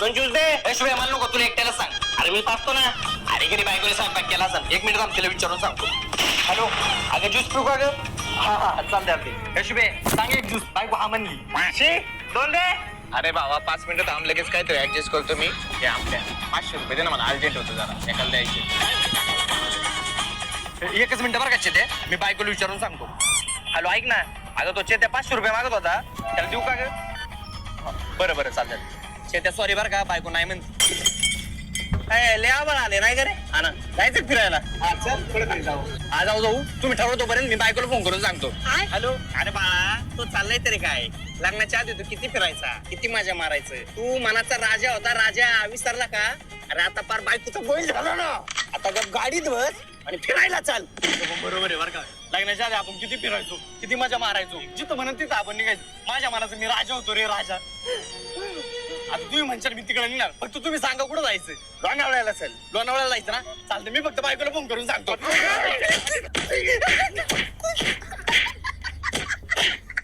दोन ज्यूस दे. शिवाय मला नको, तुला एकट्याला सांग. अरे मी पाचतो ना. अरे घरी बायकोने स्वयंपाक केला असेल. 1 मिनिट तिला विचारून सांगतो. हॅलो, अगं ज्यूस पिऊ का ग? हा चालते अर्धी. शिबे सांग एक ज्यूस. बायको हा म्हणली. 2 दे. अरे बाबा 5 मिनिटं थांब, लगेच काहीतरी ऍडजस्ट करतो मी. हे आपल्या 500 रुपये दे ना, मला अर्जंट होतं जरा एकाला द्यायचे. 1 मिनिट बरं का चेते, मी बायकोला विचारून सांगतो. हॅलो ऐक ना, अगं तो चेत्या 500 रुपये मागत होता, त्याला देऊ का ग? बरं चालेल. चेत्या सॉरी बरं का, बायको नाही म्हणते. लय आबळ आले नाही का रे? हा ना, जायचं फिरायला. जाऊ तुम्ही ठरवतो पर्यंत मी बायकोला फोन करून सांगतो. हॅलो, अरे बाळा तो चाललाय तरी काय? लग्नाच्या आधी तू किती फिरायचा, किती मजा मारायचं. तू मनाचा राजा होता, राजा विसरला का? अरे आता पार बायकोचा बैल झाला ना. आता गप गाडीत बस आणि फिरायला चाल. बरोबर आहे बरं का, लग्नाच्या आधी आपण किती फिरायचो, किती मजा मारायचो. जिथं म्हणून तिथं आपण निघायचो. माझ्या मनाचं मी राजा होतो रे, राजा. आता तुम्ही म्हणशाल मी तिकडे निघणार, फक्त तुम्ही सांगा कुठं जायचं. लोणावळ्याला जायचं ना? चालतं, मी फक्त बायकोला फोन करून सांगतो.